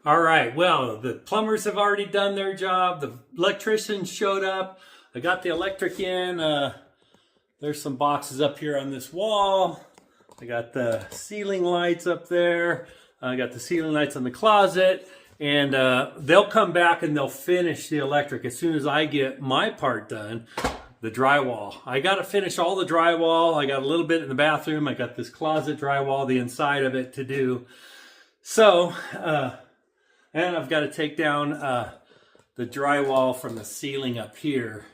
All right, well, the plumbers have already done their job. The electrician showed up. I got the electric in. There's some boxes up here on this wall. I got the ceiling lights up there. I got the ceiling lights on the closet. And they'll come back and they'll finish the electric as soon as I get my part done, the drywall. I got to finish all the drywall. I got a little bit in the bathroom. I got this closet drywall, the inside of it to do. So, and I've got to take down the drywall from the ceiling up here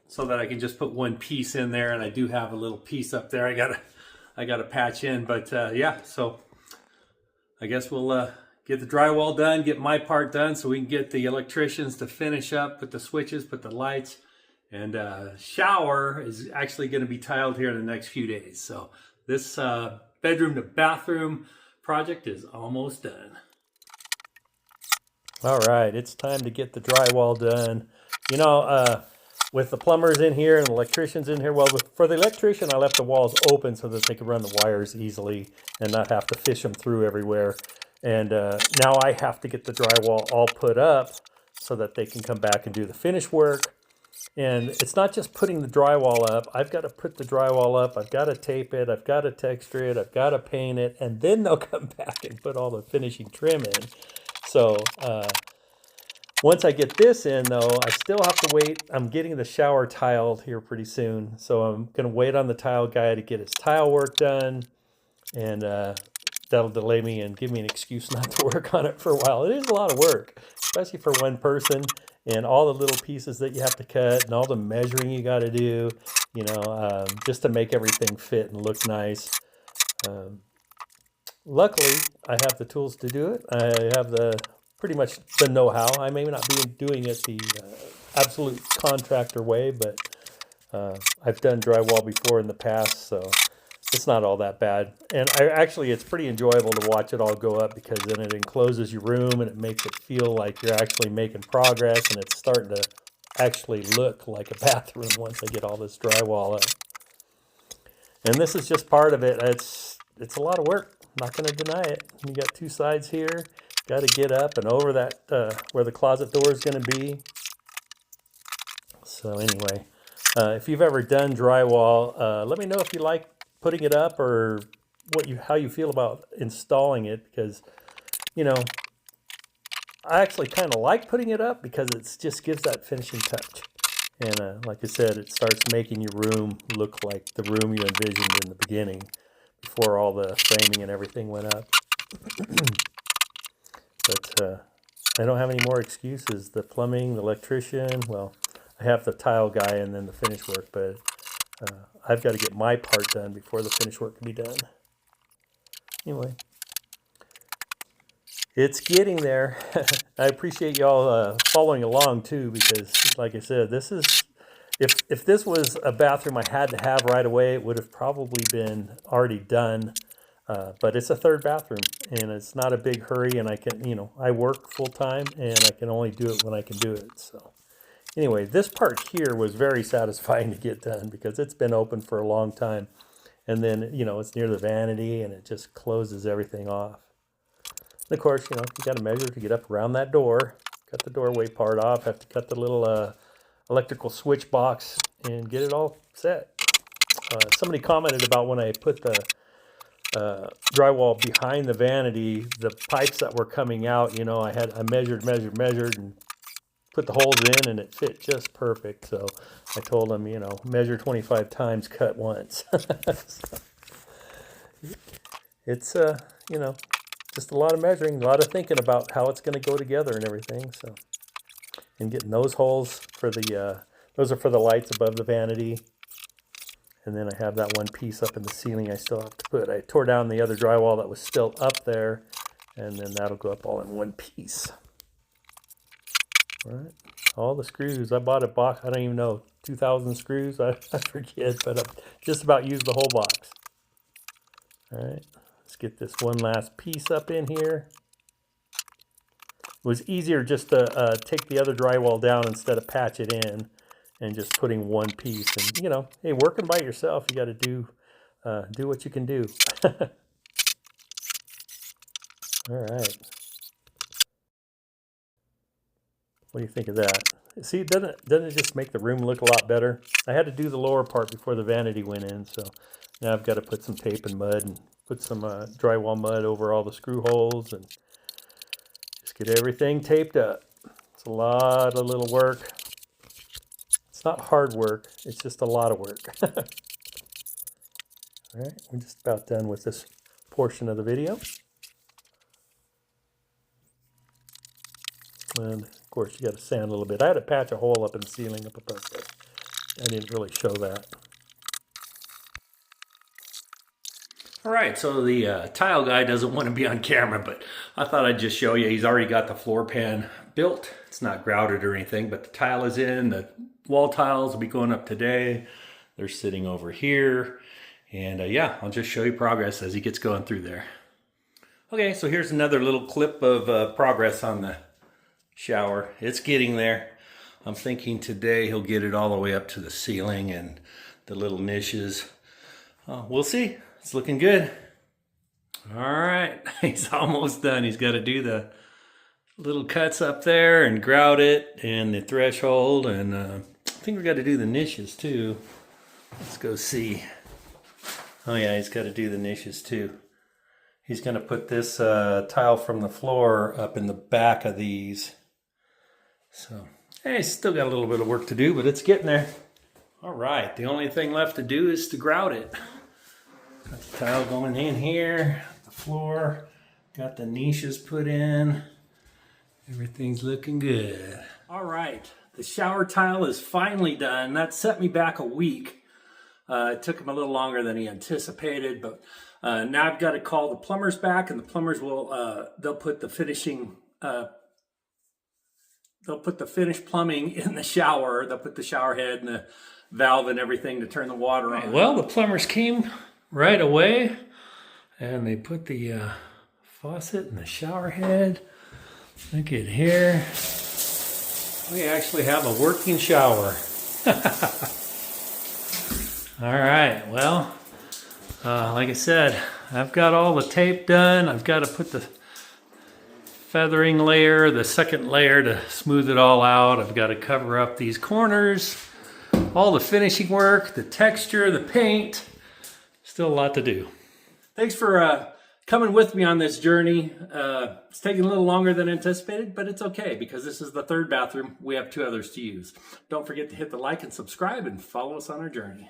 so that I can just put one piece in there. And I do have a little piece up there I gotta patch in. But yeah, so I guess we'll get the drywall done, get my part done so we can get the electricians to finish up, put the switches, put the lights, and shower is actually going to be tiled here in the next few days. So this bedroom to bathroom project is almost done. All right, it's time to get the drywall done. You know, with the plumbers in here and the electricians in here, well, for the electrician, I left the walls open so that they could run the wires easily and not have to fish them through everywhere. And now I have to get the drywall all put up so that they can come back and do the finish work. And it's not just putting the drywall up. I've got to put the drywall up. I've got to tape it. I've got to texture it. I've got to paint it. And then they'll come back and put all the finishing trim in. So once I get this in, though, I still have to wait. I'm getting the shower tiled here pretty soon. So I'm going to wait on the tile guy to get his tile work done. And that'll delay me and give me an excuse not to work on it for a while. It is a lot of work, especially for one person, and all the little pieces that you have to cut and all the measuring you got to do, you know, just to make everything fit and look nice. Luckily, I have the tools to do it. I have pretty much the know-how. I may not be doing it the absolute contractor way, but I've done drywall before in the past, so it's not all that bad. And it's pretty enjoyable to watch it all go up, because then it encloses your room and it makes it feel like you're actually making progress, and it's starting to actually look like a bathroom once I get all this drywall up. And this is just part of it. It's a lot of work. I'm not going to deny it. You got two sides here. Got to get up and over that where the closet door is going to be. So anyway, if you've ever done drywall, let me know if you like putting it up or how you feel about installing it, because, you know, I actually kind of like putting it up because it just gives that finishing touch. And like I said, it starts making your room look like the room you envisioned in the beginning before all the framing and everything went up. But I don't have any more excuses. The plumbing, the electrician, well, I have the tile guy and then the finish work, but I've got to get my part done before the finish work can be done. Anyway, it's getting there. I appreciate y'all following along too, because like I said, this is, if this was a bathroom I had to have right away, it would have probably been already done. But it's a third bathroom, and it's not a big hurry, and I can, you know, I work full time and I can only do it when I can do it. So anyway, this part here was very satisfying to get done because it's been open for a long time. And then, you know, it's near the vanity and it just closes everything off. And of course, you know, you got to measure to get up around that door. Cut the doorway part off, have to cut the little electrical switch box and get it all set. Somebody commented about when I put the drywall behind the vanity, the pipes that were coming out, you know, I measured and put the holes in, and it fit just perfect. So I told them, you know, measure 25 times, cut once. So it's, you know, just a lot of measuring, a lot of thinking about how it's going to go together and everything. So, and getting those holes for those are for the lights above the vanity. And then I have that one piece up in the ceiling I still have to put. I tore down the other drywall that was still up there, and then that'll go up all in one piece. All right, all the screws. I bought a box, I don't even know, 2,000 screws, I forget, but I've just about used the whole box. All right, let's get this one last piece up in here. It was easier just to take the other drywall down instead of patch it in, and just putting one piece. And, you know, hey, working by yourself, you got to do what you can do. All right. What do you think of that? See, doesn't it just make the room look a lot better? I had to do the lower part before the vanity went in, so now I've got to put some tape and mud and put some drywall mud over all the screw holes and just get everything taped up. It's a lot of little work. It's not hard work, it's just a lot of work. All right, we're just about done with this portion of the video. And of course, you got to sand a little bit. I had to patch a hole up in the ceiling up above there. I didn't really show that. All right, so the tile guy doesn't want to be on camera, but I thought I'd just show you. He's already got the floor pan built. It's not grouted or anything, but the tile is in. The wall tiles will be going up today. They're sitting over here. And yeah, I'll just show you progress as he gets going through there. Okay, so here's another little clip of progress on the shower. It's getting there. I'm thinking today he'll get it all the way up to the ceiling and the little niches. We'll see. It's looking good. All right, he's almost done. He's got to do the little cuts up there and grout it and the threshold, and I think we got to do the niches too. Let's go see. Oh yeah, he's got to do the niches too. He's going to put this tile from the floor up in the back of these. So, hey, still got a little bit of work to do, but it's getting there. All right, the only thing left to do is to grout it. Got the tile going in here, the floor, got the niches put in. Everything's looking good. All right, the shower tile is finally done. That set me back a week. It took him a little longer than he anticipated, but now I've got to call the plumbers back, and the plumbers will, they'll put the finishing, they'll put the finished plumbing in the shower. They'll put the shower head and the valve and everything to turn the water on. Well, the plumbers came right away, and they put the faucet in the shower head. Look at here. We actually have a working shower. All right, well, like I said, I've got all the tape done. I've got to put the feathering layer, the second layer to smooth it all out. I've got to cover up these corners, all the finishing work, the texture, the paint. Still a lot to do. Thanks for coming with me on this journey. It's taking a little longer than anticipated, but it's okay because this is the third bathroom. We have 2 others to use. Don't forget to hit the like and subscribe and follow us on our journey.